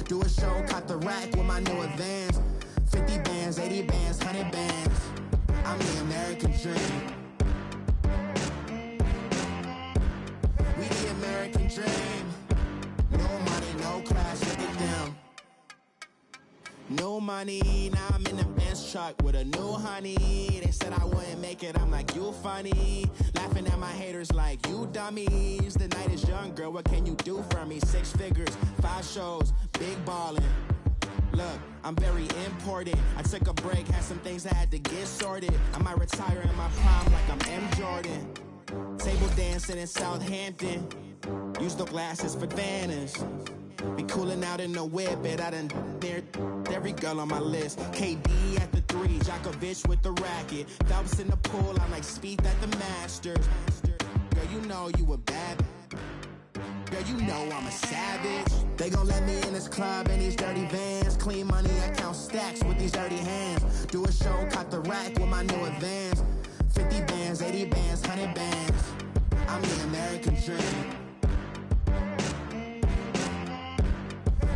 Do a show, caught the rack with my new advance. 50 bands, 80 bands, 100 bands. I'm the American dream. We the American dream. No money, no class, look at them. No money, now I'm in the Benz truck with a new honey. They said I wouldn't make it, I'm like, you funny. Laughing at my haters like, you dummies. The night is young, girl, what can you do for me? 6 figures, 5 shows, big ballin'. Look, I'm very important. I took a break, had some things I had to get sorted. I might retire in my prime like I'm M. Jordan. Table dancing in Southampton. Use the glasses for Vanish. Be cooling out in the whip, but I done dared every girl on my list. KD at the 3, Djokovic with the racket. Phelps in the pool, I'm like Spieth at the Masters. Girl, you know you a bad. Girl, you know I'm a savage. They gon' let me in this club in these dirty vans. Clean money, I count stacks with these dirty hands. Do a show, caught the rack with my new advance. 50 bands, 80 bands, 100 bands. I'm the American dream.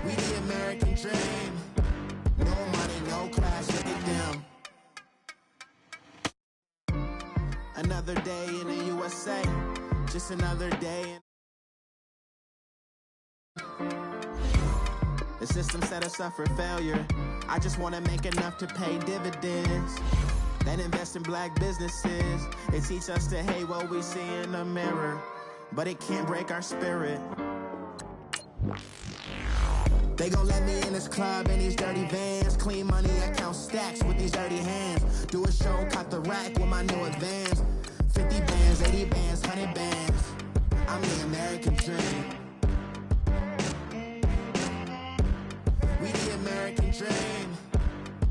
We the American dream. No money, no class, look at them. Another day in the USA. Just another day. The system set us up for failure. I just want to make enough to pay dividends. Then invest in black businesses. They teach us to hate what we see in the mirror, but it can't break our spirit. They gon' let me in this club in these dirty vans. Clean money, I count stacks with these dirty hands. Do a show, caught the rack with my new advance. 50 bands, 80 bands, 100 bands. I'm the American dream. We the American dream.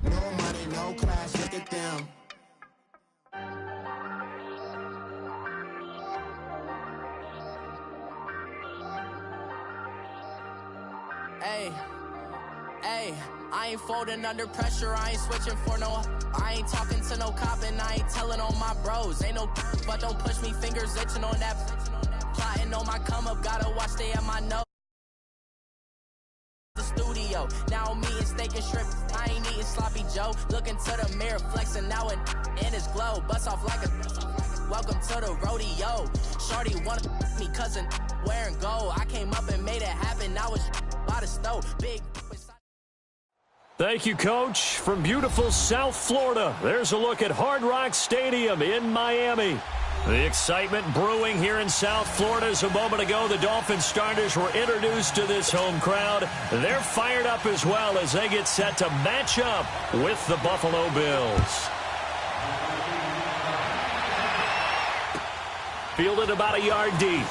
No money, no class, look at them. Hey, I ain't folding under pressure, I ain't switching for no. I ain't talking to no cop and I ain't telling on my bros. Ain't no but don't push me, fingers itching on that. Plotting on my come up, gotta watch stay at my nose. The studio, now I'm eating steak and shrimp. I ain't eating sloppy Joe. Looking to the mirror, flexing now and in his glow. Bust off like a welcome to the rodeo. Shorty wanna me cousin wearing gold. I came up and made it happen. Now it's by the stove. Big. Thank you, Coach. From beautiful South Florida, there's a look at Hard Rock Stadium in Miami. The excitement brewing here in South Florida. As a moment ago, the Dolphins starters were introduced to this home crowd. They're fired up as well as they get set to match up with the Buffalo Bills. Fielded about a yard deep.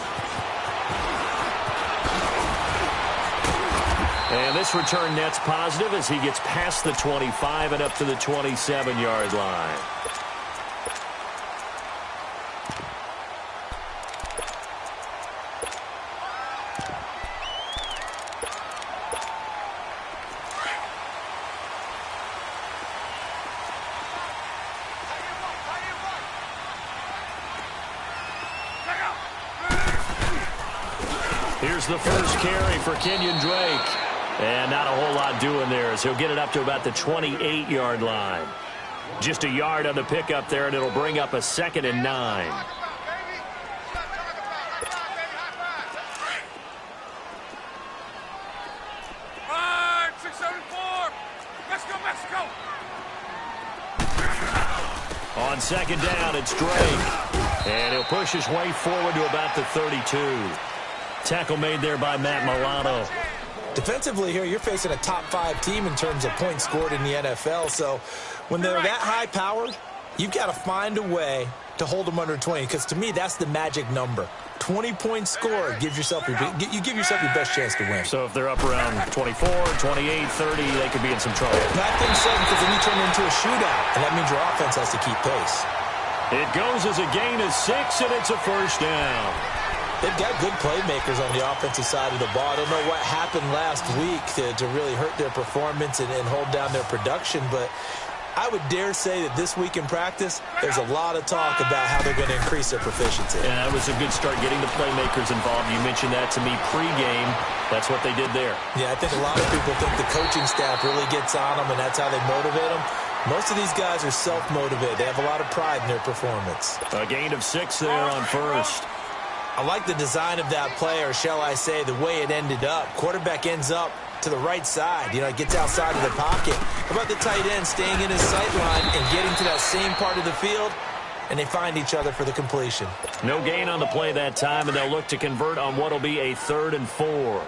And this return net's positive as he gets past the 25 and up to the 27-yard line. Here's the first carry for Kenyon Drake. And not a whole lot doing there as he'll get it up to about the 28-yard line. Just a yard on the pickup there, and it'll bring up a 2nd and 9. On 2nd down, it's Drake. And he'll push his way forward to about the 32. Tackle made there by Matt Milano. Defensively here, you're facing a top 5 team in terms of points scored in the NFL. So when they're that high-powered, you've got to find a way to hold them under 20. Because to me, that's the magic number. 20 points scored gives yourself your best chance to win. So if they're up around 24, 28, 30, they could be in some trouble. I think so, because then you turn it into a shootout, and that means your offense has to keep pace. It goes as a gain of 6, and it's a first down. They've got good playmakers on the offensive side of the ball. I don't know what happened last week to really hurt their performance and hold down their production, but I would dare say that this week in practice, there's a lot of talk about how they're going to increase their proficiency. And that was a good start getting the playmakers involved. You mentioned that to me pregame. That's what they did there. Yeah, I think a lot of people think the coaching staff really gets on them, and that's how they motivate them. Most of these guys are self-motivated. They have a lot of pride in their performance. A gain of 6 there on first. I like the design of that play, or shall I say, the way it ended up. Quarterback ends up to the right side. You know, it gets outside of the pocket. How about the tight end staying in his sight line and getting to that same part of the field? And they find each other for the completion. No gain on the play that time, and they'll look to convert on what will be a 3rd and 4.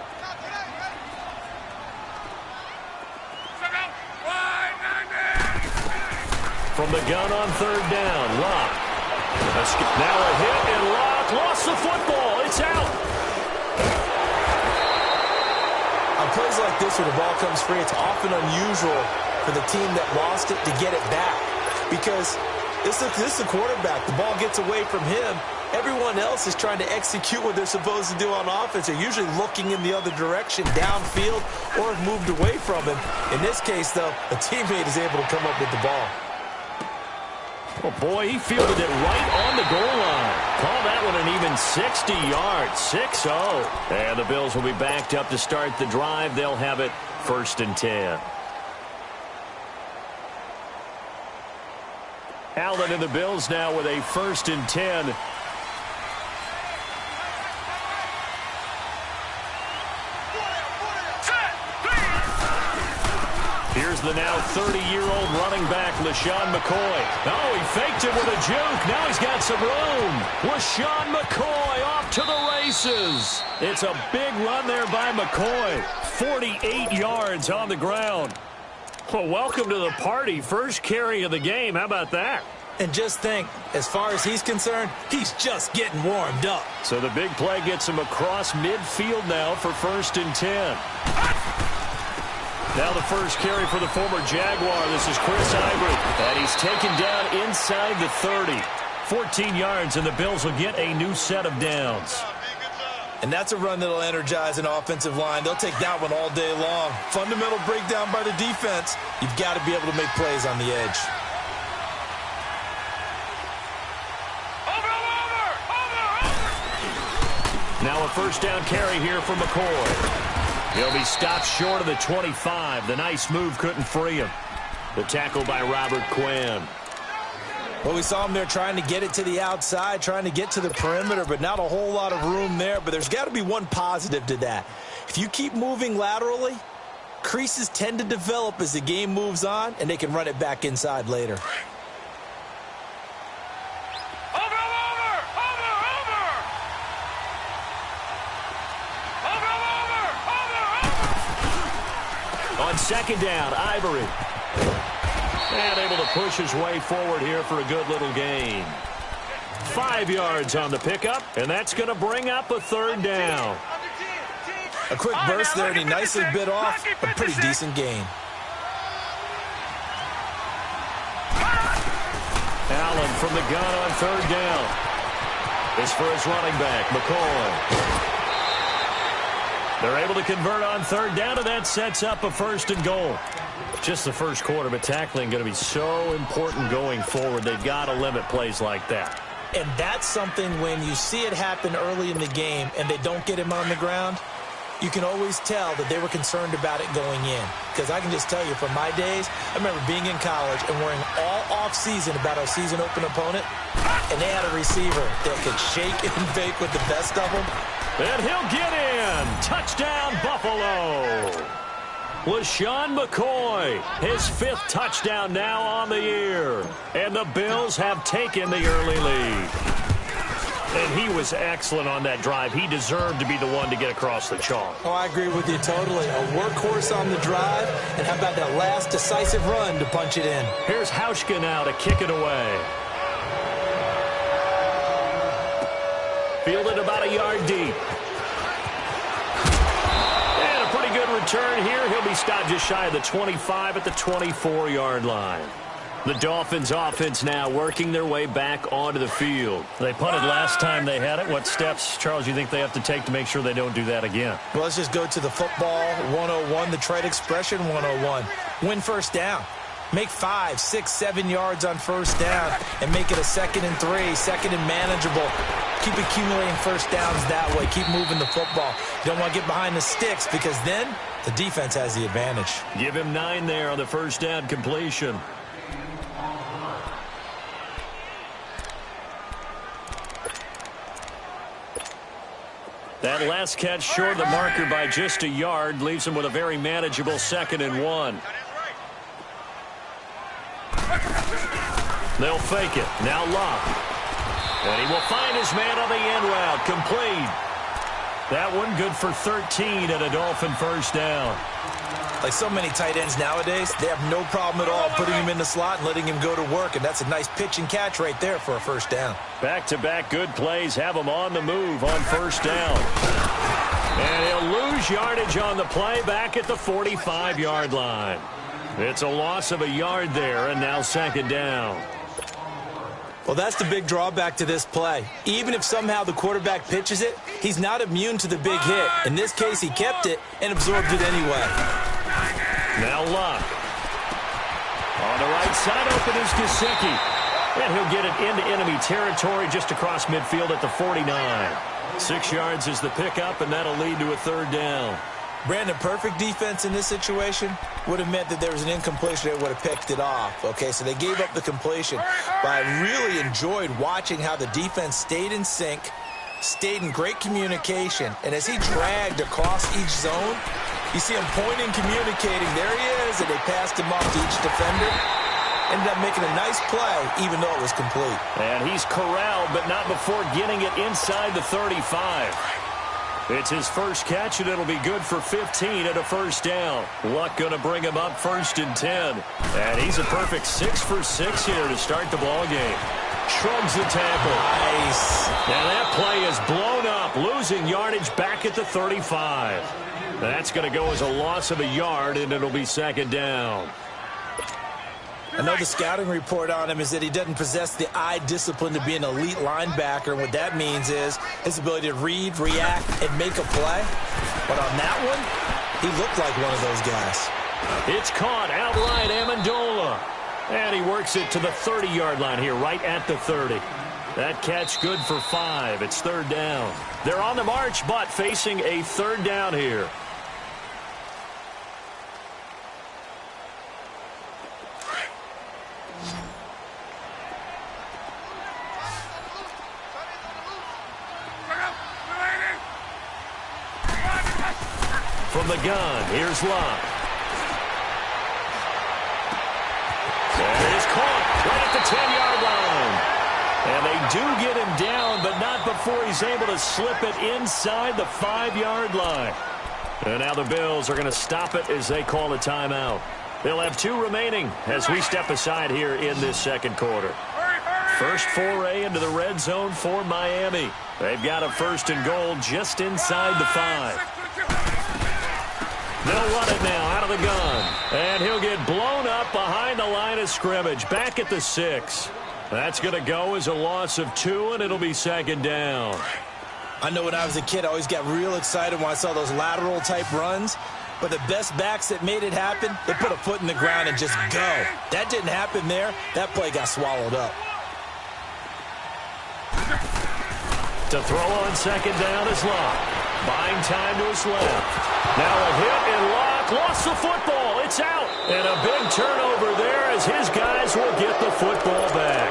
From the gun on 3rd down, Locke. Now a hit, and Locke lost the football. It's out. On plays like this where the ball comes free, it's often unusual for the team that lost it to get it back. Because this is the quarterback. The ball gets away from him. Everyone else is trying to execute what they're supposed to do on offense. They're usually looking in the other direction, downfield, or have moved away from him. In this case, though, a teammate is able to come up with the ball. Oh, boy, he fielded it right on the goal line. Call that one an even 60 yards, 6-0. And the Bills will be backed up to start the drive. They'll have it 1st and 10. Allen and the Bills now with a 1st and 10. Here's the now 30-year-old running back, LaShawn McCoy. Oh, he faked it with a juke. Now he's got some room. LaShawn McCoy off to the races. It's a big run there by McCoy. 48 yards on the ground. Well, welcome to the party. First carry of the game. How about that? And just think, as far as he's concerned, he's just getting warmed up. So the big play gets him across midfield now for 1st and 10. Now the first carry for the former Jaguar. This is Chris Ivory. And he's taken down inside the 30. 14 yards, and the Bills will get a new set of downs. And that's a run that'll energize an offensive line. They'll take that one all day long. Fundamental breakdown by the defense. You've got to be able to make plays on the edge. Now a 1st down carry here for McCoy. He'll be stopped short of the 25. The nice move couldn't free him. The tackle by Robert Quinn. Well, we saw him there trying to get it to the outside, trying to get to the perimeter, but not a whole lot of room there. But there's got to be one positive to that. If you keep moving laterally, creases tend to develop as the game moves on, and they can run it back inside later. On 2nd down, Ivory. And able to push his way forward here for a good little gain. 5 yards on the pickup, and that's going to bring up a 3rd down. A quick burst there, and he nicely bit off a pretty decent gain. Allen from the gun on 3rd down. This for his running back, McCoy. They're able to convert on 3rd down, and that sets up a 1st and goal. Just the first quarter, but tackling going to be so important going forward. They've got to limit plays like that. And that's something when you see it happen early in the game and they don't get him on the ground, you can always tell that they were concerned about it going in. Because I can just tell you from my days, I remember being in college and worrying all off-season about our season open opponent, and they had a receiver that could shake and bake with the best of them. And he'll get in. Touchdown, Buffalo. LaShawn McCoy, his 5th touchdown now on the year. And the Bills have taken the early lead. And he was excellent on that drive. He deserved to be the one to get across the chalk. Oh, I agree with you totally. A workhorse on the drive. And how about that last decisive run to punch it in? Here's Hauschka now to kick it away. Fielded about a yard deep. And a pretty good return here. He'll be stopped just shy of the 25 at the 24-yard line. The Dolphins offense now working their way back onto the field. They punted last time they had it. What steps, Charles, you think they have to take to make sure they don't do that again? Well, let's just go to the football 101, the trite expression 101. Win 1st down. Make 5, 6, 7 yards on first down and make it a 2nd and 3, 2nd and manageable. Keep accumulating first downs that way. Keep moving the football. You don't want to get behind the sticks because then the defense has the advantage. Give him 9 there on the first down completion. That last catch short of the marker by just a yard leaves him with a very manageable 2nd and 1. They'll fake it. Now Locke. And he will find his man on the end route. Complete. That one good for 13 and a Dolphin first down. Like so many tight ends nowadays, they have no problem at all putting him in the slot and letting him go to work. And that's a nice pitch and catch right there for a first down. Back-to-back good plays have him on the move on first down. And he'll lose yardage on the play back at the 45-yard line. It's a loss of a yard there, and now 2nd down. Well, that's the big drawback to this play. Even if somehow the quarterback pitches it, he's not immune to the big hit. In this case, he kept it and absorbed it anyway. Now Locke. On the right side, open is Gesicki. And he'll get it into enemy territory just across midfield at the 49. 6 yards is the pickup, and that'll lead to a 3rd down. Brandon, perfect defense in this situation would have meant that there was an incompletion that would have picked it off. Okay, so they gave up the completion. But I really enjoyed watching how the defense stayed in sync, stayed in great communication, and as he dragged across each zone, you see him pointing, communicating. There he is, and they passed him off to each defender. Ended up making a nice play, even though it was complete. And he's corralled, but not before getting it inside the 35. It's his first catch, and it'll be good for 15 at a first down. Luck going to bring him up 1st and 10. And he's a perfect 6 for 6 here to start the ball game. Shrugs the tackle. Nice. Now that play is blown up, losing yardage back at the 35. That's going to go as a loss of a yard, and it'll be 2nd down. I know the scouting report on him is that he doesn't possess the eye discipline to be an elite linebacker. And what that means is his ability to read, react, and make a play. But on that one, he looked like one of those guys. It's caught outright, Amendola. And he works it to the 30-yard line here, right at the 30. That catch good for 5. It's 3rd down. They're on the march, but facing a 3rd down here. From the gun, here's Locke. And it is caught right at the 10-yard line. And they do get him down, but not before he's able to slip it inside the 5-yard line. And now the Bills are going to stop it as they call a timeout. They'll have 2 remaining as we step aside here in this 2nd quarter. First foray into the red zone for Miami. They've got a 1st and goal just inside the 5. They'll run it now out of the gun. And he'll get blown up behind the line of scrimmage. Back at the 6. That's going to go as a loss of 2, and it'll be 2nd down. I know when I was a kid, I always got real excited when I saw those lateral-type runs. But the best backs that made it happen, they put a foot in the ground and just go. That didn't happen there. That play got swallowed up. To throw on 2nd down is Locke. Buying time to his left. Now a hit, and Locke lost the football. It's out. And a big turnover there as his guys will get the football back.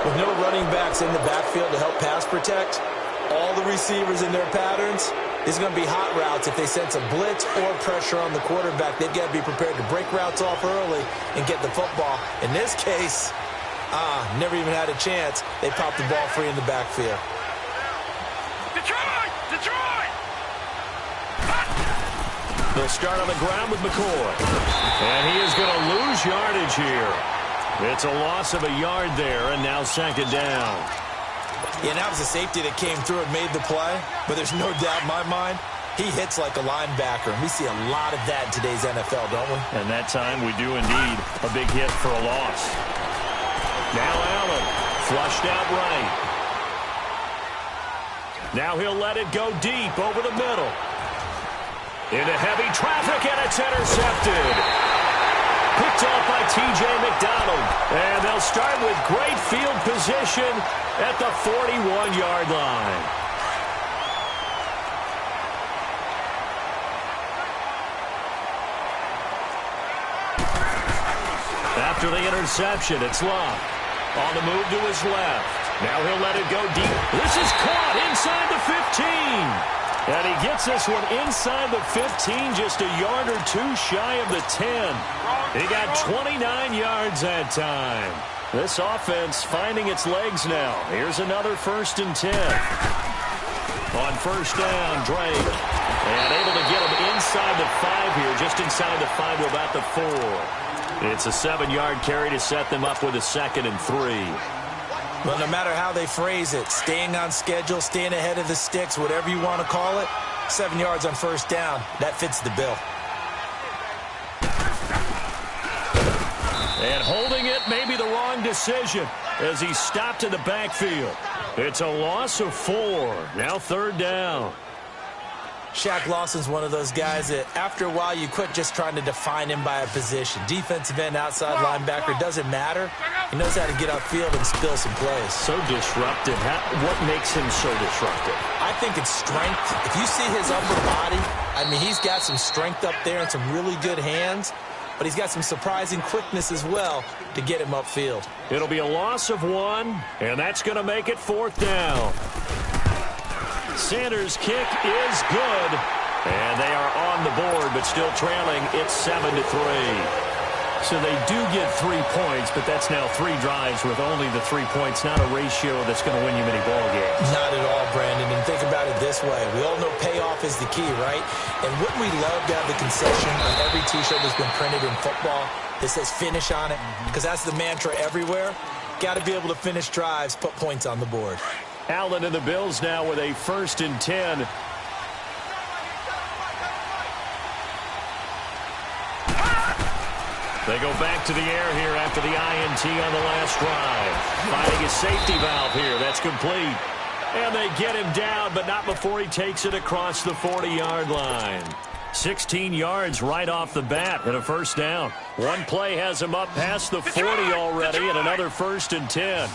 With no running backs in the backfield to help pass protect, all the receivers in their patterns, there's going to be hot routes if they sense a blitz or pressure on the quarterback. They've got to be prepared to break routes off early and get the football. In this case, never even had a chance. They popped the ball free in the backfield. They'll start on the ground with McCoy. And he is going to lose yardage here. It's a loss of a yard there, and now 2nd down. Yeah, that was a safety that came through and made the play. But there's no doubt in my mind, he hits like a linebacker. And we see a lot of that in today's NFL, don't we? And that time we do indeed a big hit for a loss. Now Allen, flushed out right. Now he'll let it go deep over the middle. Into heavy traffic, and it's intercepted. Picked off by T.J. McDonald. And they'll start with great field position at the 41-yard line. After the interception, it's Love. On the move to his left. Now he'll let it go deep. This is caught inside the 15. And he gets this one inside the 15, just a yard or two shy of the 10. He got 29 yards that time. This offense finding its legs now. Here's another 1st and 10. On first down, Drake. And able to get him inside the 5 here, just inside the 5 to about the 4. It's a 7-yard carry to set them up with a 2nd and 3. Well, no matter how they phrase it, staying on schedule, staying ahead of the sticks, whatever you want to call it, 7 yards on first down, that fits the bill. And holding it may be the wrong decision as he stopped in the backfield. It's a loss of 4. Now 3rd down. Shaq Lawson's one of those guys that after a while you quit just trying to define him by a position. Defensive end, outside linebacker, doesn't matter. He knows how to get upfield and spill some plays. So disruptive. What makes him so disruptive? I think it's strength. If you see his upper body, I mean, he's got some strength up there and some really good hands, but he's got some surprising quickness as well to get him upfield. It'll be a loss of 1, and that's going to make it 4th down. Sanders' kick is good, and they are on the board, but still trailing. It's 7-3. So they do get 3 points, but that's now 3 drives with only the 3 points, not a ratio that's going to win you many ball games. Not at all, Brandon, and think about it this way. We all know payoff is the key, right? And wouldn't we love to have the concession on every T-shirt that's been printed in football that says finish on it? Because that's the mantra everywhere. Got to be able to finish drives, put points on the board. Allen and the Bills now with a 1st and 10. They go back to the air here after the INT on the last drive. Finding a safety valve here. That's complete. And they get him down, but not before he takes it across the 40-yard line. 16 yards right off the bat and a 1st down. One play has him up past the 40 already and another 1st and 10.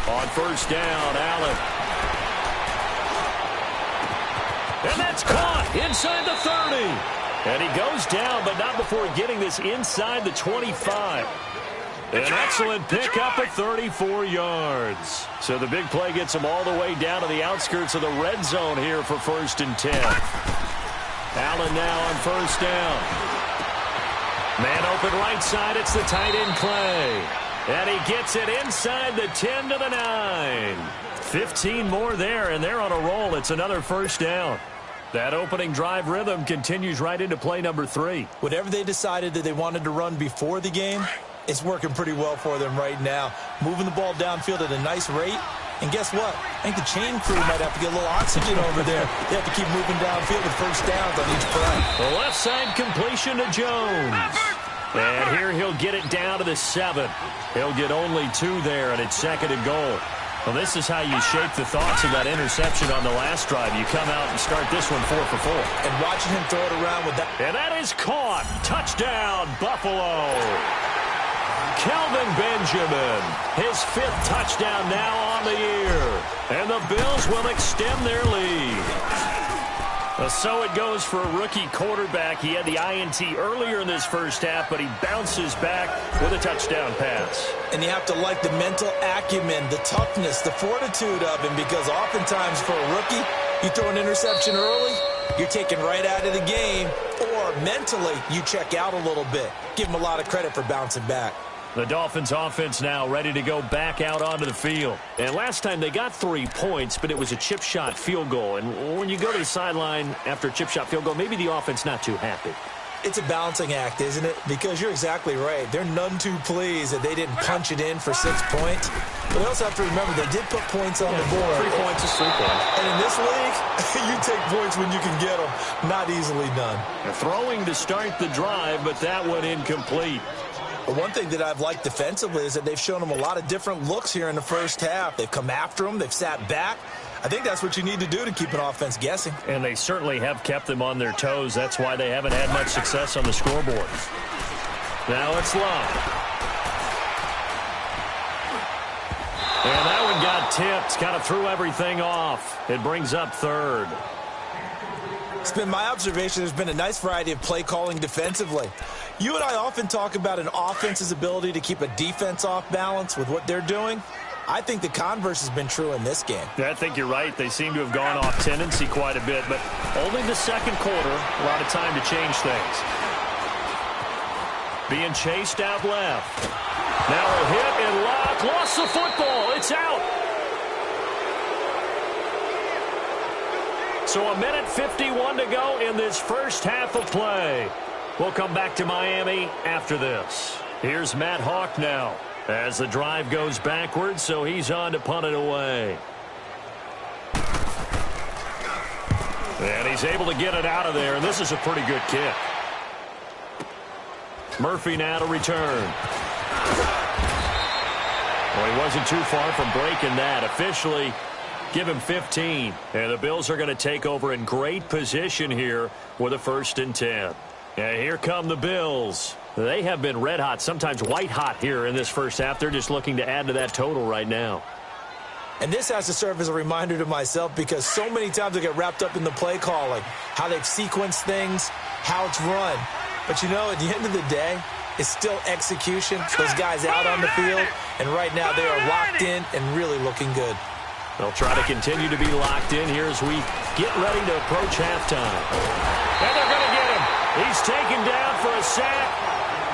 On first down, Allen. And that's caught inside the 30. And he goes down, but not before getting this inside the 25. An excellent pickup at 34 yards. So the big play gets him all the way down to the outskirts of the red zone here for 1st and 10. Allen now on first down. Man open right side, it's the tight end Clay. And he gets it inside the 10 to the 9. 15 more there, and they're on a roll. It's another 1st down. That opening drive rhythm continues right into play number 3. Whatever they decided that they wanted to run before the game, it's working pretty well for them right now. Moving the ball downfield at a nice rate. And guess what? I think the chain crew might have to get a little oxygen over there. They have to keep moving downfield with 1st downs on each play. The left side completion to Jones. And here he'll get it down to the 7. He'll get only 2 there, and it's 2nd and goal. Well, this is how you shape the thoughts of that interception on the last drive. You come out and start this one 4 for 4. And watching him throw it around with that. And that is caught. Touchdown, Buffalo. Kelvin Benjamin, his 5th touchdown now on the year. And the Bills will extend their lead. So it goes for a rookie quarterback. He had the INT earlier in this first half, but he bounces back with a touchdown pass. And you have to like the mental acumen, the toughness, the fortitude of him, because oftentimes for a rookie, you throw an interception early, you're taken right out of the game, or mentally you check out a little bit. Give him a lot of credit for bouncing back. The Dolphins offense now ready to go back out onto the field. And last time they got 3 points, but it was a chip shot field goal. And when you go to the sideline after a chip shot field goal, maybe the offense not too happy. It's a balancing act, isn't it? Because you're exactly right. They're none too pleased that they didn't punch it in for 6 points. But they also have to remember they did put points on the board. 3 points is 3 points. And in this league, you take points when you can get them. Not easily done. They're throwing to start the drive, but that one incomplete. But one thing that I've liked defensively is that they've shown them a lot of different looks here in the first half. They've come after them. They've sat back. I think that's what you need to do to keep an offense guessing. And they certainly have kept them on their toes. That's why they haven't had much success on the scoreboard. Now it's Love. And that one got tipped. Kind of threw everything off. It brings up third. It's been my observation there's been a nice variety of play calling defensively. You and I often talk about an offense's ability to keep a defense off balance with what they're doing. I think the converse has been true in this game. Yeah, I think you're right. They seem to have gone off tendency quite a bit, but only the second quarter, a lot of time to change things. Being chased out left. Now a hit and Locke lost the football. It's out. So 1:51 to go in this first half of play. We'll come back to Miami after this. Here's Matt Hawk now as the drive goes backwards, so he's on to punt it away. And he's able to get it out of there, and this is a pretty good kick. Murphy now to return. Well, he wasn't too far from breaking that. Officially, give him 15. And the Bills are going to take over in great position here with a 1st and 10. And here come the Bills. They have been red hot, sometimes white hot here in this first half. They're just looking to add to that total right now. And this has to serve as a reminder to myself because so many times I get wrapped up in the play calling, how they've sequenced things, how it's run. But, you know, at the end of the day, it's still execution. Those guys out on the field, and right now they are locked in and really looking good. They'll try to continue to be locked in here as we get ready to approach halftime. And they're going to get him. He's taken down for a sack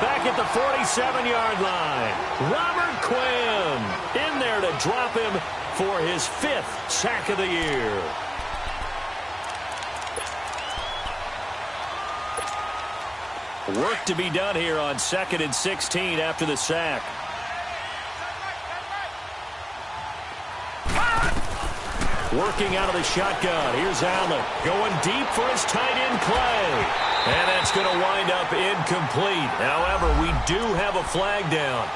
back at the 47-yard line. Robert Quinn in there to drop him for his 5th sack of the year. Work to be done here on 2nd and 16 after the sack. Working out of the shotgun. Here's Allen going deep for his tight end Clay. And that's going to wind up incomplete. However, we do have a flag down.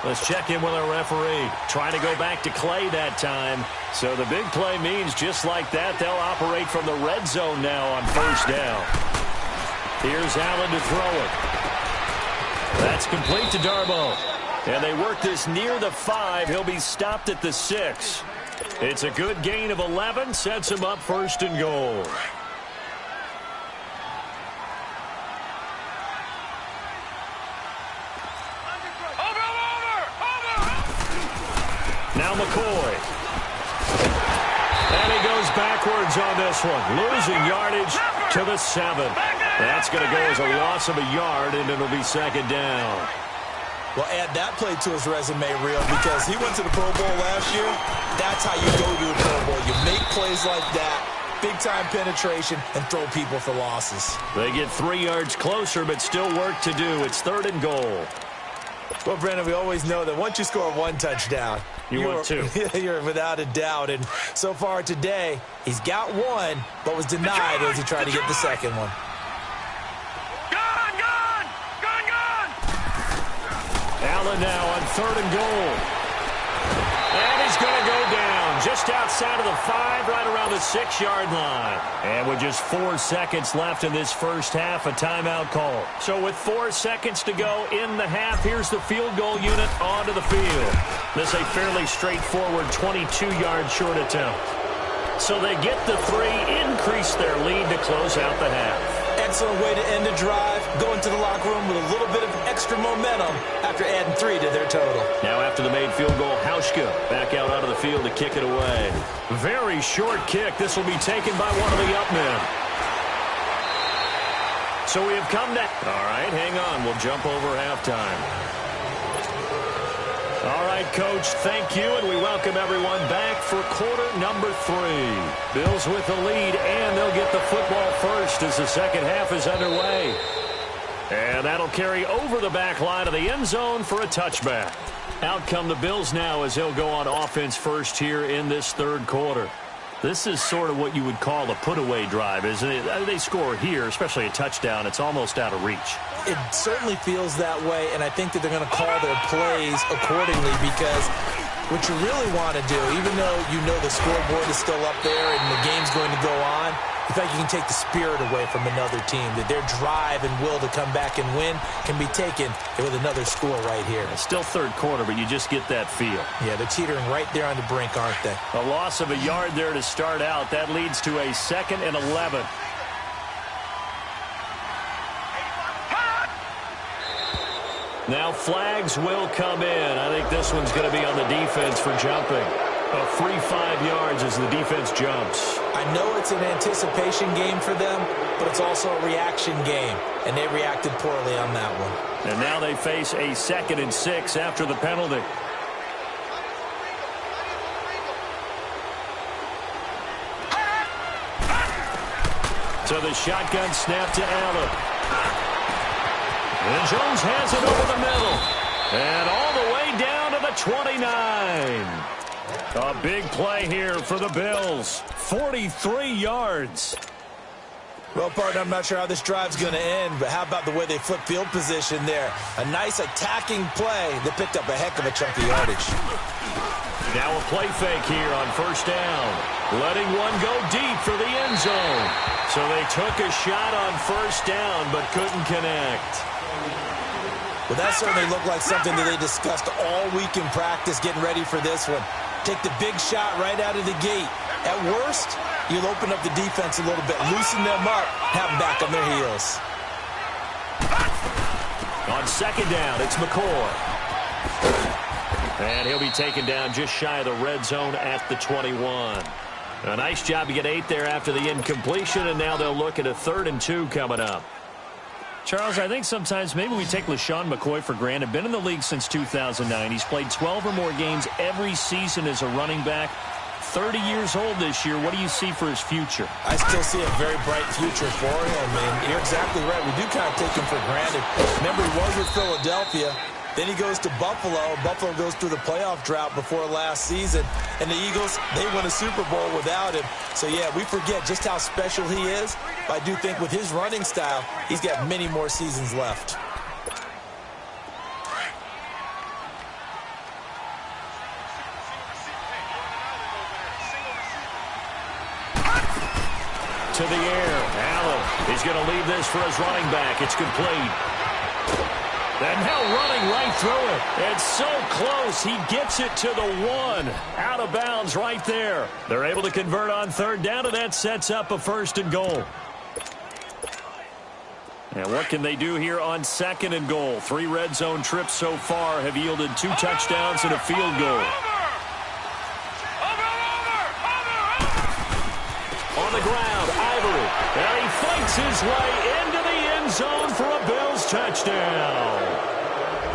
Let's check in with our referee. Trying to go back to Clay that time. So the big play means just like that, they'll operate from the red zone now on 1st down. Here's Allen to throw it. That's complete to Darboh. And they work this near the 5. He'll be stopped at the 6. It's a good gain of 11. Sets him up 1st and goal. Now McCoy. And he goes backwards on this one. Losing yardage to the 7. That's going to go as a loss of a yard, and it'll be 2nd down. Well, add that play to his resume, Real, because he went to the Pro Bowl last year. That's how you go to a Pro Bowl. You make plays like that, big-time penetration, and throw people for losses. They get 3 yards closer, but still work to do. It's 3rd and goal. Well, Brandon, we always know that once you score 1 touchdown, you're 2. You're without a doubt. And so far today, he's got 1, but was denied as he tried to get the 2nd one. Allen now on 3rd and goal. And he's going to go down just outside of the 5, right around the 6-yard line. And with just 4 seconds left in this first half, a timeout call. So with 4 seconds to go in the half, here's the field goal unit onto the field. This is a fairly straightforward 22-yard short attempt. So they get the 3, increase their lead to close out the half. Excellent way to end the drive. Go into the locker room with a little bit of extra momentum after adding 3 to their total. Now after the made field goal, Hauschka back out onto the field to kick it away. Very short kick. This will be taken by one of the up men. So we have come to... All right, hang on. We'll jump over halftime. All right, Coach, thank you, and we welcome everyone back for quarter number 3. Bills with the lead, and they'll get the football first as the second half is underway. And that'll carry over the back line of the end zone for a touchback. Out come the Bills now as they'll go on offense first here in this 3rd quarter. This is sort of what you would call a put-away drive, isn't it? They score here, especially a touchdown. It's almost out of reach. It certainly feels that way, and I think that they're going to call their plays accordingly because what you really want to do, even though you know the scoreboard is still up there and the game's going to go on, you think you can take the spirit away from another team, that their drive and will to come back and win can be taken with another score right here. It's still third quarter, but you just get that feel. Yeah, they're teetering right there on the brink, aren't they? A loss of a yard there to start out. That leads to a 2nd and 11. Now flags will come in. I think this one's going to be on the defense for jumping. A free 5 yards as the defense jumps. I know it's an anticipation game for them, but it's also a reaction game, and they reacted poorly on that one. And now they face a 2nd and 6 after the penalty. So the shotgun snap to Allen. And Jones has it over the middle. And all the way down to the 29. A big play here for the Bills. 43 yards. Well, partner, I'm not sure how this drive's going to end, but how about the way they flip field position there? A nice attacking play that picked up a heck of a chunk of yardage. Now a play fake here on first down. Letting one go deep for the end zone. So they took a shot on first down, but couldn't connect. Well, that certainly looked like something that they discussed all week in practice getting ready for this one. Take the big shot right out of the gate. At worst, you'll open up the defense a little bit, loosen them up, have them back on their heels. On second down, it's McCoy. And he'll be taken down just shy of the red zone at the 21. A nice job to get 8 there after the incompletion, and now they'll look at a 3rd and 2 coming up. Charles, I think sometimes maybe we take LeSean McCoy for granted. Been in the league since 2009. He's played 12 or more games every season as a running back. 30 years old this year. What do you see for his future? I still see a very bright future for him, and you're exactly right. We do kind of take him for granted. Remember, he was with Philadelphia. Then he goes to Buffalo. Buffalo goes through the playoff drought before last season. And the Eagles, they won a Super Bowl without him. So, yeah, we forget just how special he is. But I do think with his running style, he's got many more seasons left. To the air. Allen, he's going to leave this for his running back. It's complete. And now running right through it. It's so close. He gets it to the 1. Out of bounds right there. They're able to convert on third down, and that sets up a 1st and goal. And what can they do here on 2nd and goal? 3 red zone trips so far have yielded 2 touchdowns and a field goal. On the ground, Ivory. And he fights his way into the end zone for a Bills touchdown.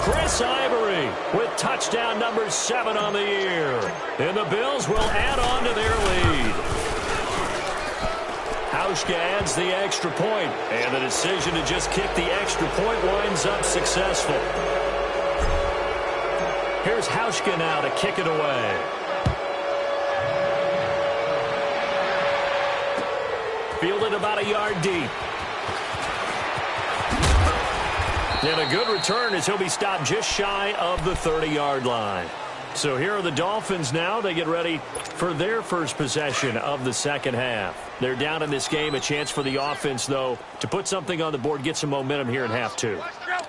Chris Ivory with touchdown number 7 on the year. And the Bills will add on to their lead. Hauschka adds the extra point, and the decision to just kick the extra point winds up successful. Here's Hauschka now to kick it away. Fielded about a yard deep. And a good return as he'll be stopped just shy of the 30-yard line. So here are the Dolphins now. They get ready for their first possession of the second half. They're down in this game. A chance for the offense, though, to put something on the board, get some momentum here in half 2.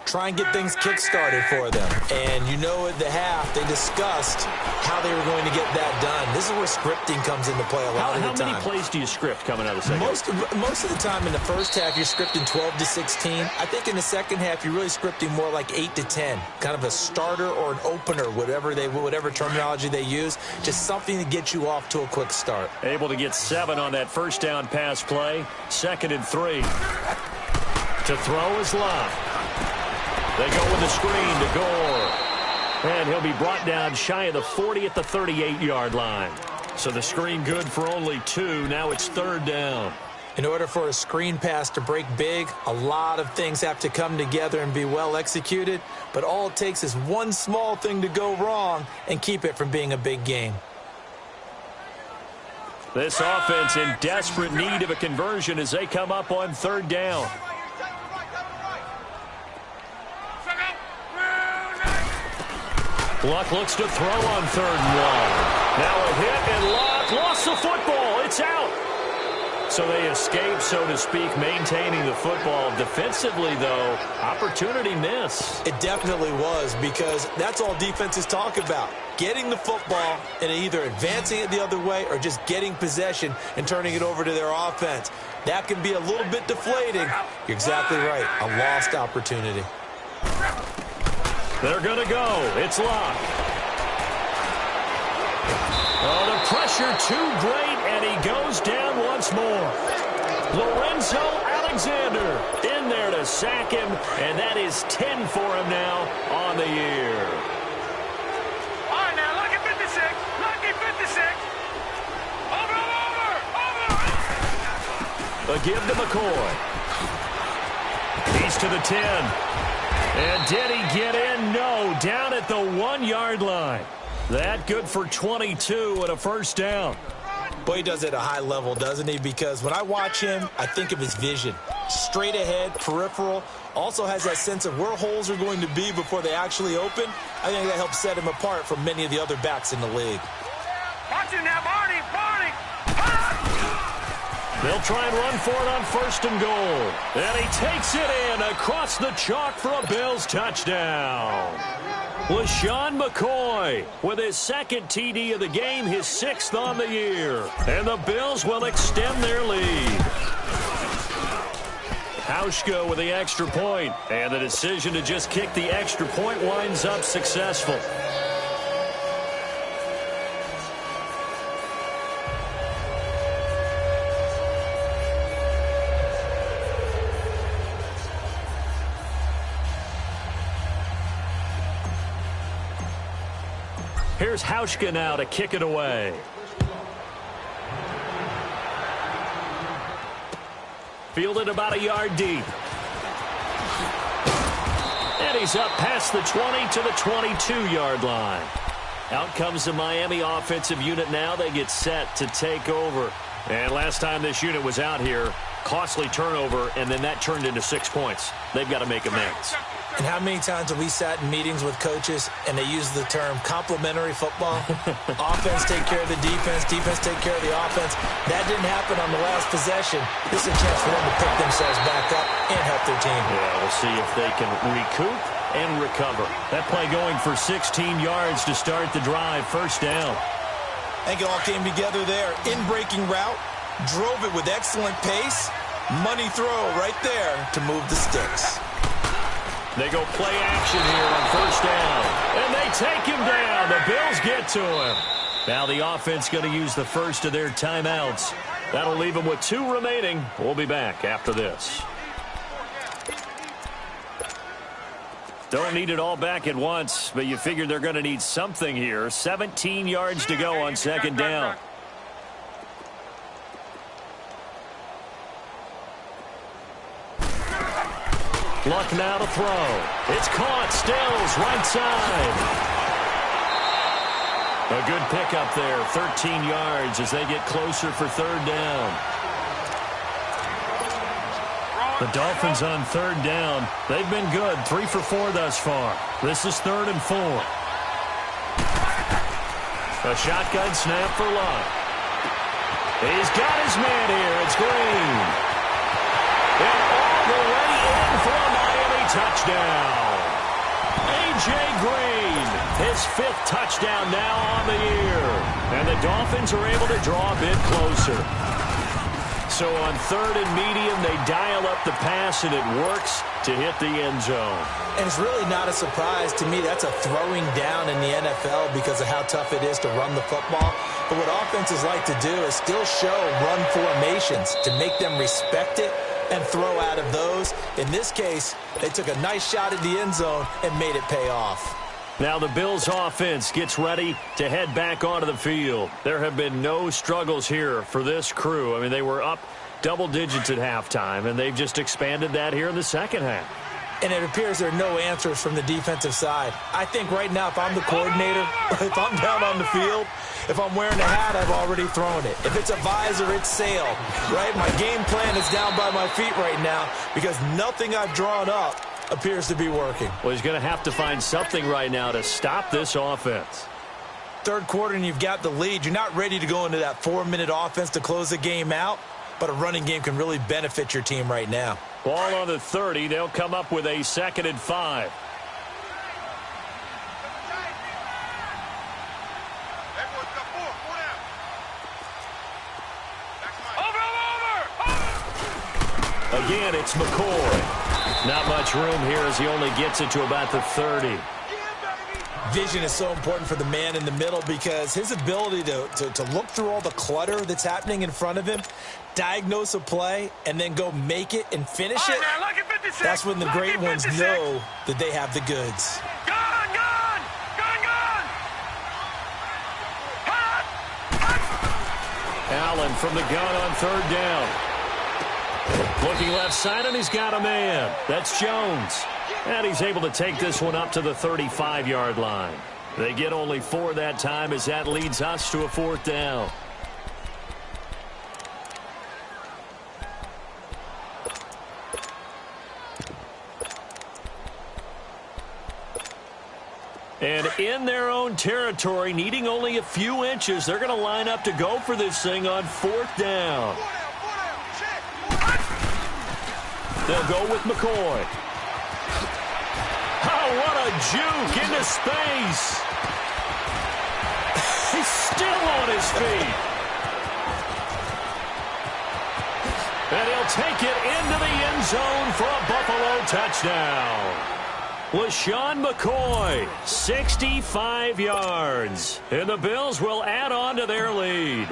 Try and get things kick-started for them. And you know at the half, they discussed how they were going to get that done. This is where scripting comes into play a lot of the time. How many plays do you script coming out of the second half? Most of the time in the first half, you're scripting 12 to 16. I think in the second half, you're really scripting more like 8 to 10. Kind of a starter or an opener, whatever terminology they use. Just something to get you off to a quick start. Able to get 7 on that first down pass play. 2nd and 3. To throw is Love. They go with the screen to Gore. And he'll be brought down shy of the 40 at the 38-yard line. So the screen good for only 2. Now it's 3rd down. In order for a screen pass to break big, a lot of things have to come together and be well executed. But all it takes is one small thing to go wrong and keep it from being a big game. This offense in desperate need of a conversion as they come up on 3rd down. Luck looks to throw on 3rd and 1. Now a hit, and Luck lost the football. It's out. So they escape, so to speak, maintaining the football. Defensively, though, opportunity miss. It definitely was, because that's all defenses talk about. Getting the football and either advancing it the other way or just getting possession and turning it over to their offense. That can be a little bit deflating. You're exactly right. A lost opportunity. They're going to go. It's Luck. Oh, the pressure too great, and he goes down once more. Lorenzo Alexander in there to sack him, and that is 10 for him now on the year. All right, now, lucky 56. Lucky 56. Over. A give to McCoy. He's to the 10. And did he get in? No, down at the 1-yard line. That good for 22 and a first down. Boy, he does it at a high level, doesn't he? Because when I watch him, I think of his vision. Straight ahead, peripheral. Also has that sense of where holes are going to be before they actually open. I think that helps set him apart from many of the other backs in the league. Watch it now, Barney. They'll try and run for it on 1st and goal. And he takes it in across the chalk for a Bills touchdown. LaShawn McCoy with his 2nd TD of the game, his 6th on the year. And the Bills will extend their lead. Hauschka with the extra point. And the decision to just kick the extra point winds up successful. Here's Hauschka now to kick it away. Fielded about a yard deep. And he's up past the 20 to the 22-yard line. Out comes the Miami offensive unit now. They get set to take over. And last time this unit was out here, costly turnover, and then that turned into 6 points. They've got to make amends. And how many times have we sat in meetings with coaches and they use the term complementary football? Offense take care of the defense, defense take care of the offense. That didn't happen on the last possession. This is a chance for them to pick themselves back up and help their team. Yeah, we'll see if they can recoup and recover. That play going for 16 yards to start the drive. First down. I think it all came together there. In-breaking route, drove it with excellent pace. Money throw right there to move the sticks. They go play action here on first down. And they take him down. The Bills get to him. Now the offense going to use the first of their timeouts. That'll leave them with 2 remaining. We'll be back after this. Don't need it all back at once, but you figure they're going to need something here. 17 yards to go on 2nd down. Luck now to throw. It's caught. Stills right side. A good pickup there. 13 yards as they get closer for 3rd down. The Dolphins on 3rd down. They've been good. 3 for 4 thus far. This is 3rd and 4. A shotgun snap for Luck. He's got his man here. It's Green. And all the way in for a Miami touchdown. A.J. Green, his 5th touchdown now on the year. And the Dolphins are able to draw a bit closer. So on 3rd and medium, they dial up the pass, and it works to hit the end zone. And it's really not a surprise to me. That's a throwing down in the NFL because of how tough it is to run the football. But what offenses like to do is still show run formations to make them respect it and throw out of those. In this case, they took a nice shot at the end zone and made it pay off. Now the Bills offense gets ready to head back onto the field. There have been no struggles here for this crew. I mean, they were up double digits at halftime, and they've just expanded that here in the second half. And it appears there are no answers from the defensive side. I think right now, if I'm the coordinator, if I'm down on the field, if I'm wearing a hat, I've already thrown it. If it's a visor, it's sailed, right? My game plan is down by my feet right now because nothing I've drawn up appears to be working. Well, he's going to have to find something right now to stop this offense. Third quarter and you've got the lead. You're not ready to go into that 4-minute offense to close the game out, but a running game can really benefit your team right now. Ball on the 30. They'll come up with a 2nd and 5. Again, it's McCoy. Not much room here as he only gets it to about the 30. Vision is so important for the man in the middle because his ability to look through all the clutter that's happening in front of him, diagnose a play, and then go make it and finish it, that's when the great ones know that they have the goods. Allen from the gun on 3rd down. Looking left side, and he's got a man. That's Jones. And he's able to take this one up to the 35-yard line. They get only 4 that time as that leads us to a 4th down. And in their own territory, needing only a few inches, they're going to line up to go for this thing on 4th down. They'll go with McCoy. Oh, what a juke into space. He's still on his feet. And he'll take it into the end zone for a Buffalo touchdown. LaShawn McCoy, 65 yards. And the Bills will add on to their lead.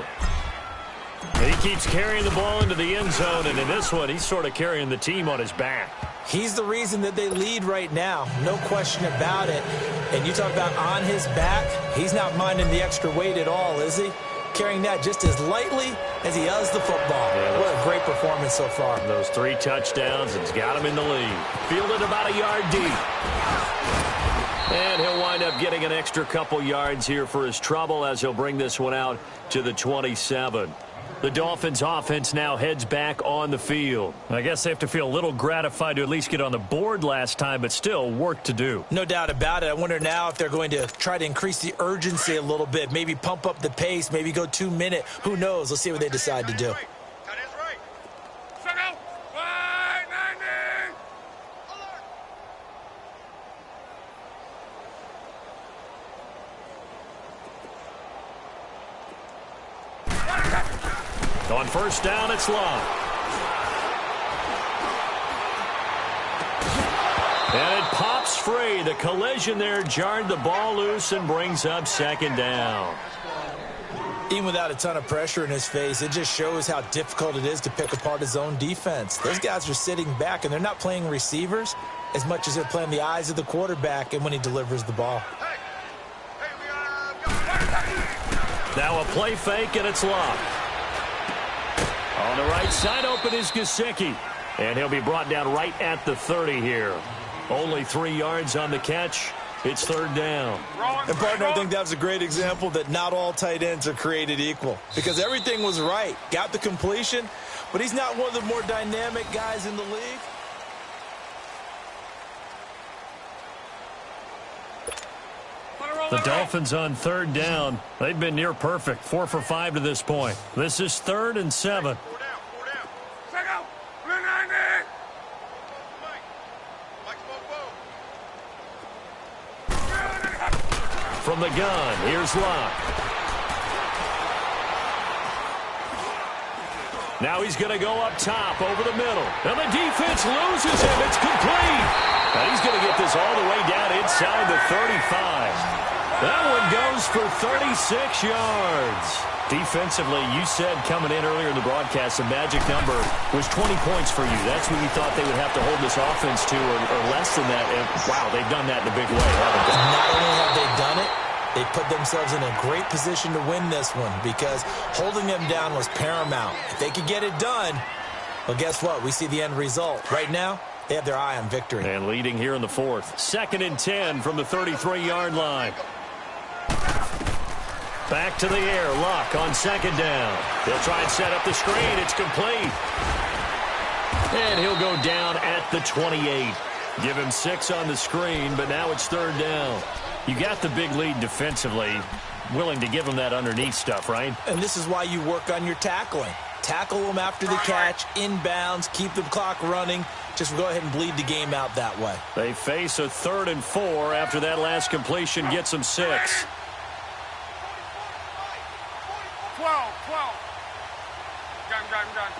He keeps carrying the ball into the end zone, and in this one, he's sort of carrying the team on his back. He's the reason that they lead right now, no question about it. And you talk about on his back, he's not minding the extra weight at all, is he? Carrying that just as lightly as he does the football. Yeah, what a great performance so far. Those 3 touchdowns, it's got him in the lead. Fielded about a yard deep. And he'll wind up getting an extra couple yards here for his trouble as he'll bring this one out to the 27. The Dolphins offense now heads back on the field. I guess they have to feel a little gratified to at least get on the board last time, but still work to do. No doubt about it. I wonder now if they're going to try to increase the urgency a little bit, maybe pump up the pace, maybe go 2-minute. Who knows? Let's see what they decide to do. On 1st down, it's Locke. And it pops free. The collision there jarred the ball loose and brings up 2nd down. Even without a ton of pressure in his face, it just shows how difficult it is to pick apart his own defense. Those guys are sitting back, and they're not playing receivers as much as they're playing the eyes of the quarterback and when he delivers the ball. Now a play fake, and it's Locke. On the right side, open is Gesicki. And he'll be brought down right at the 30 here. Only 3 yards on the catch. It's 3rd down. And, partner, I think that was a great example that not all tight ends are created equal. Because everything was right. Got the completion, but he's not one of the more dynamic guys in the league. The Dolphins on 3rd down. They've been near perfect. 4 for 5 to this point. This is 3rd and 7. From the gun, here's Locke. Now he's going to go up top over the middle. And the defense loses him. It's complete. And he's going to get this all the way down inside the 35. That one goes for 36 yards. Defensively, you said coming in earlier in the broadcast, the magic number was 20 points for you. That's what you thought they would have to hold this offense to, or less than that. And, wow, they've done that in a big way, haven't they? Not only have they done it, they put themselves in a great position to win this one because holding them down was paramount. If they could get it done, well, guess what? We see the end result. Right now, they have their eye on victory. And leading here in the 4th. 2nd and 10 from the 33-yard line. Back to the air. Locke on 2nd down. He'll try and set up the screen. It's complete. And he'll go down at the 28. Give him 6 on the screen, but now it's third down. You got the big lead defensively. Willing to give him that underneath stuff, right? And this is why you work on your tackling. Tackle them after the catch, inbounds, keep the clock running. Just go ahead and bleed the game out that way. They face a 3rd and 4 after that last completion gets them 6. 12. Gun.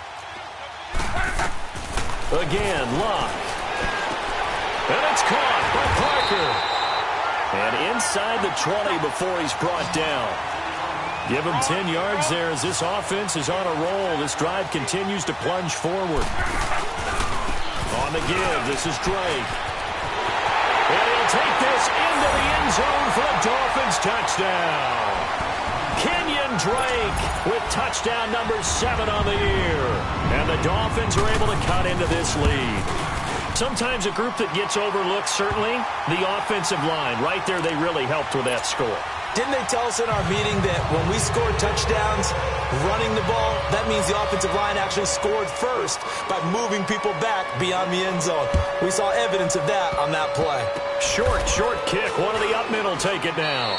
Again, Luck. And it's caught by Parker. And inside the 20 before he's brought down. Give him 10 yards there as this offense is on a roll. This drive continues to plunge forward. On the give, this is Drake. And he'll take this into the end zone for a Dolphins touchdown. Kenyon Drake with touchdown number 7 on the year. And the Dolphins are able to cut into this lead. Sometimes a group that gets overlooked, certainly, the offensive line. Right there, they really helped with that score. Didn't they tell us in our meeting that when we scored touchdowns running the ball, that means the offensive line actually scored first by moving people back beyond the end zone? We saw evidence of that on that play. Short kick. One of the up men will take it now.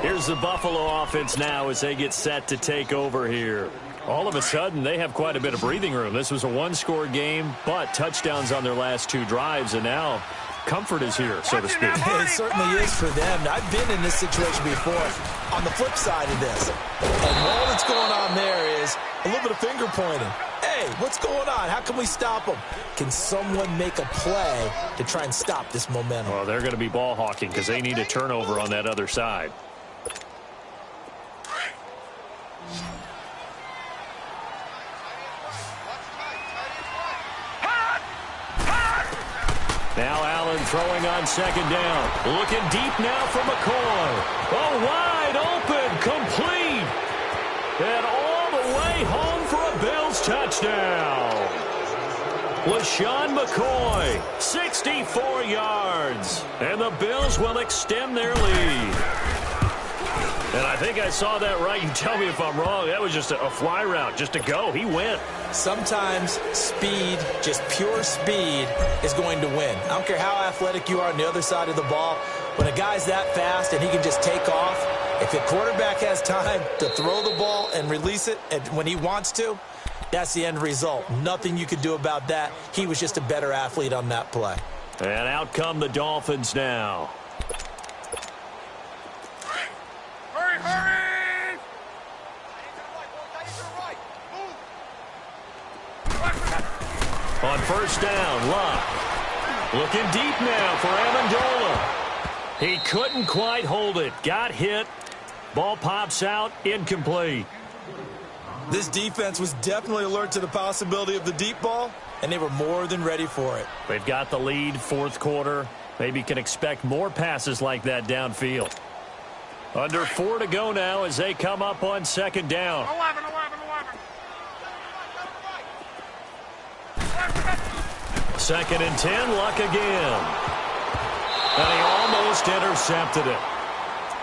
Here's the Buffalo offense now as they get set to take over here. All of a sudden, they have quite a bit of breathing room. This was a one-score game, but touchdowns on their last 2 drives, and now comfort is here, so to speak. It certainly is for them. I've been in this situation before on the flip side of this. And all that's going on there is a little bit of finger pointing. Hey, what's going on? How can we stop them? Can someone make a play to try and stop this momentum? Well, they're going to be ball hawking because they need a turnover on that other side. Now Allen throwing on 2nd down. Looking deep now for McCoy. Oh, wide open, complete. And all the way home for a Bills touchdown. LaShawn McCoy, 64 yards. And the Bills will extend their lead. And I think I saw that right. You tell me if I'm wrong. That was just a fly route, just to go. He went. Sometimes speed, just pure speed, is going to win. I don't care how athletic you are on the other side of the ball. When a guy's that fast and he can just take off, if the quarterback has time to throw the ball and release it when he wants to, that's the end result. Nothing you could do about that. He was just a better athlete on that play. And out come the Dolphins now. Hurry! On 1st down, Luck. Looking deep now for Amendola. He couldn't quite hold it. Got hit. Ball pops out. Incomplete. This defense was definitely alert to the possibility of the deep ball, and they were more than ready for it. They've got the lead, 4th quarter. Maybe can expect more passes like that downfield. Under 4 to go now as they come up on 2nd down. 11. 2nd and 10, Luck again. And he almost intercepted it.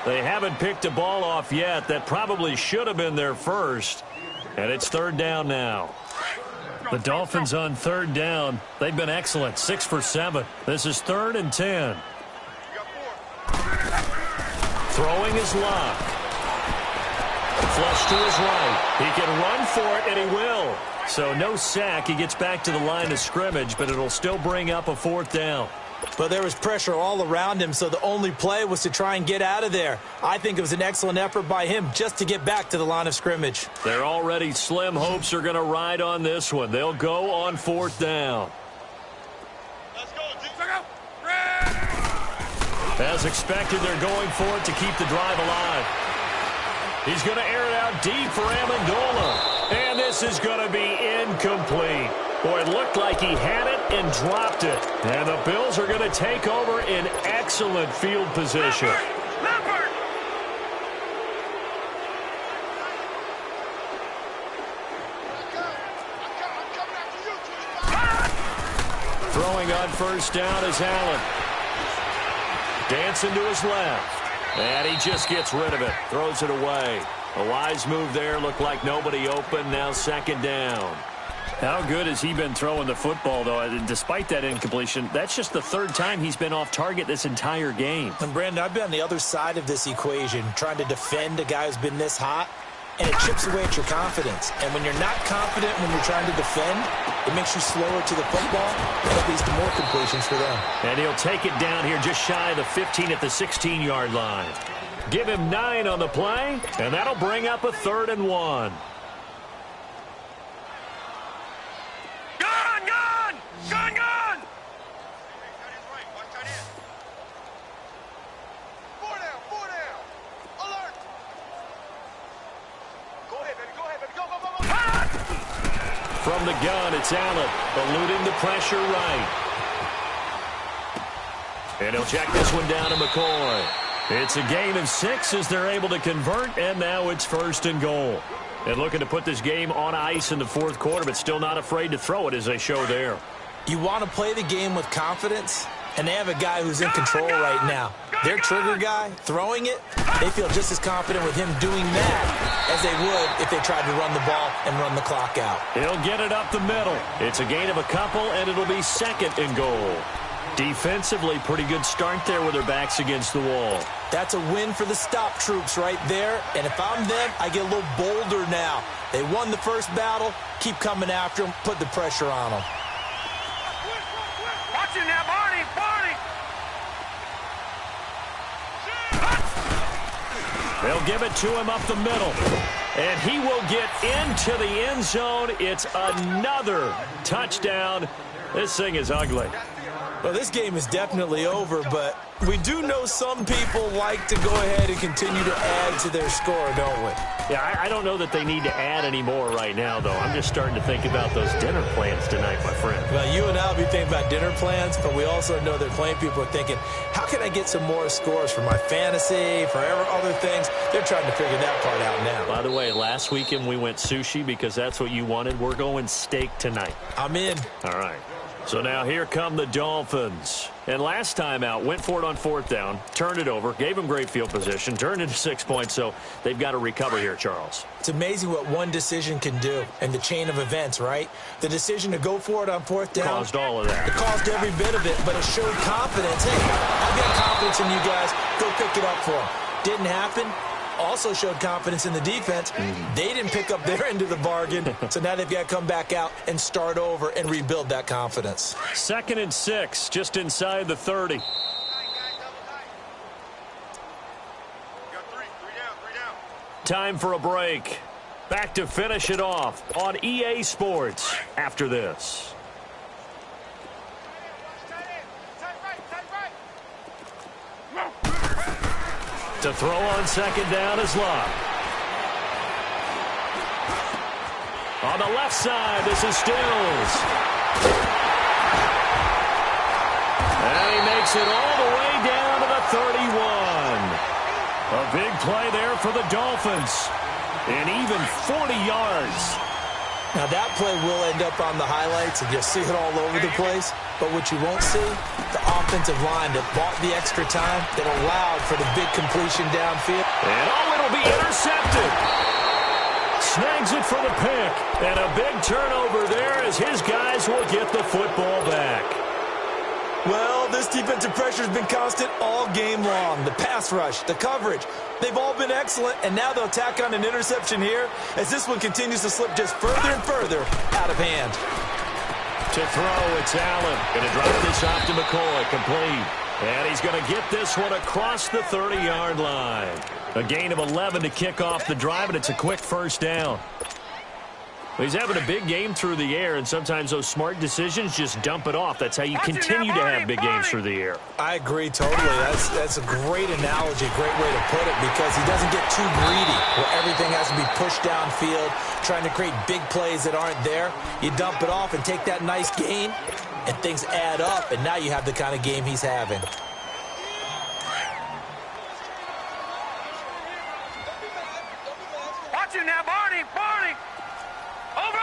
They haven't picked a ball off yet. That probably should have been their first. And it's 3rd down now. The Dolphins on 3rd down. They've been excellent, 6 for 7. This is 3rd and 10. Throwing his Luck. Flush to his right. He can run for it, and he will. So no sack. He gets back to the line of scrimmage, but it'll still bring up a 4th down. But there was pressure all around him, so the only play was to try and get out of there. I think it was an excellent effort by him just to get back to the line of scrimmage. Their already slim hopes are going to ride on this one. They'll go on 4th down. Let's go. As expected, they're going for it to keep the drive alive. He's going to air it out deep for Amendola. And this is going to be incomplete. Boy, it looked like he had it and dropped it. And the Bills are going to take over in excellent field position. Leopard! Throwing on 1st down is Allen. Dancing to his left. And he just gets rid of it. Throws it away. A wise move there. Looked like nobody open. Now 2nd down. How good has he been throwing the football, though? Despite that incompletion, that's just the third time he's been off target this entire game. And, Brandon, I've been on the other side of this equation, trying to defend a guy who's been this hot, and it chips away at your confidence. And when you're not confident when you're trying to defend, it makes you slower to the football, and it leads to more completions for them. And he'll take it down here just shy of the 15 at the 16-yard line. Give him 9 on the play, and that'll bring up a 3rd and 1. Gun! Four down. Alert. Go ahead, baby. Go. From the gun, it's Allen, eluding the pressure right. And he'll check this one down to McCoy. It's a gain of 6 as they're able to convert, and now it's 1st and goal. And looking to put this game on ice in the 4th quarter, but still not afraid to throw it as they show there. You want to play the game with confidence, and they have a guy who's in control right now. Their trigger guy, throwing it, they feel just as confident with him doing that as they would if they tried to run the ball and run the clock out. He'll get it up the middle. It's a gain of a couple, and it'll be 2nd and goal. Defensively, pretty good start there with their backs against the wall. That's a win for the stop troops right there, and if I'm them, I get a little bolder now. They won the first battle, keep coming after them, put the pressure on them. Watch it now, Barney. They'll give it to him up the middle. And he will get into the end zone. It's another touchdown. This thing is ugly. Well, this game is definitely over, but we do know some people like to go ahead and continue to add to their score, don't we? Yeah, I don't know that they need to add any more right now, though. I'm just starting to think about those dinner plans tonight, my friend. Well, you and I will be thinking about dinner plans, but we also know that plenty of people are thinking, how can I get some more scores for my fantasy, for other things? They're trying to figure that part out now. By the way, last weekend we went sushi because that's what you wanted. We're going steak tonight. I'm in. All right. So now here come the Dolphins. And last time out, went for it on 4th down, turned it over, gave them great field position, turned into 6 points, so they've got to recover here, Charles. It's amazing what one decision can do in the chain of events, right? The decision to go for it on 4th down. Caused all of that. It caused every bit of it, but it showed confidence. Hey, I've got confidence in you guys. Go pick it up for them. Didn't happen. Also showed confidence in the defense. They didn't pick up their end of the bargain, so now they've got to come back out and start over and rebuild that confidence. 2nd and 6, just inside the 30. Time for a break. Back to finish it off on EA Sports after this. To throw on 2nd down is Love. On the left side, this is Stills. And he makes it all the way down to the 31. A big play there for the Dolphins. And even 40 yards. Now that play will end up on the highlights, and you'll see it all over the place. But what you won't see, the offensive line that bought the extra time, that allowed for the big completion downfield. And it'll be intercepted. Snags it for the pick. And a big turnover there as his guys will get the football back. Well, this defensive pressure has been constant all game long. The pass rush, the coverage, they've all been excellent, and now they'll tack on an interception here as this one continues to slip just further and further out of hand. To throw, it's Allen. Going to drop this off to McCoy, complete. And he's going to get this one across the 30-yard line. A gain of 11 to kick off the drive, and it's a quick 1st down. He's having a big game through the air, and sometimes those smart decisions just dump it off. That's how you continue to have big games through the air. I agree totally. That's a great analogy, great way to put it, because he doesn't get too greedy where everything has to be pushed downfield, trying to create big plays that aren't there. You dump it off and take that nice gain, and things add up, and now you have the kind of game he's having. Watch it now, Barney. Over.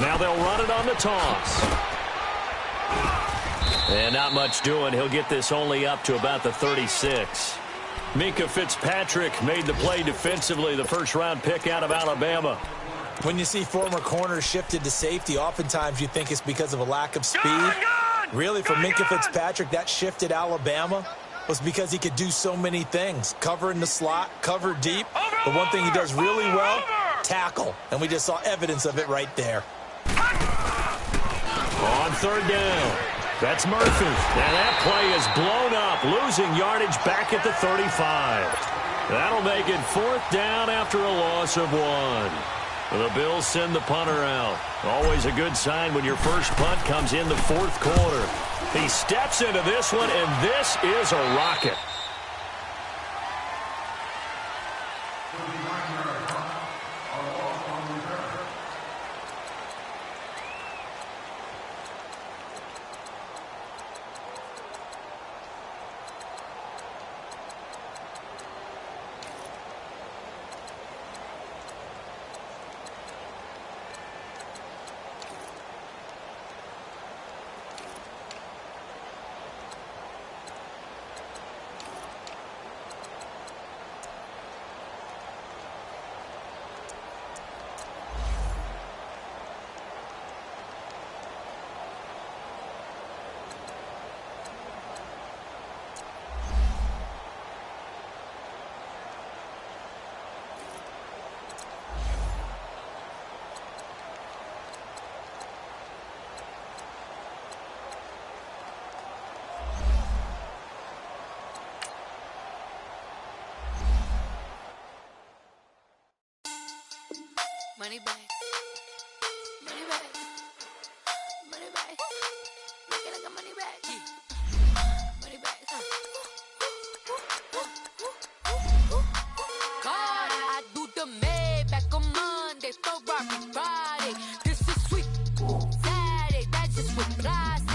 Now they'll run it on the toss. And not much doing. He'll get this only up to about the 36. Minkah Fitzpatrick made the play defensively, the first-round pick out of Alabama. When you see former corners shifted to safety, oftentimes you think it's because of a lack of speed. Really, for Minkah Fitzpatrick, that shift at Alabama was because he could do so many things. Cover in the slot, cover deep. But one thing he does really well, tackle. And we just saw evidence of it right there. On third down, that's Murphy. And that play is blown up, losing yardage back at the 35. That'll make it fourth down after a loss of 1. The Bills send the punter out. Always a good sign when your first punt comes in the fourth quarter. He steps into this one, and this is a rocket. Money back. Money back. Money back. Make it like a money back. Money back. God, I do the Maybach on Monday, Ferrari Friday. This is sweet. Saturday, that's just with Friday.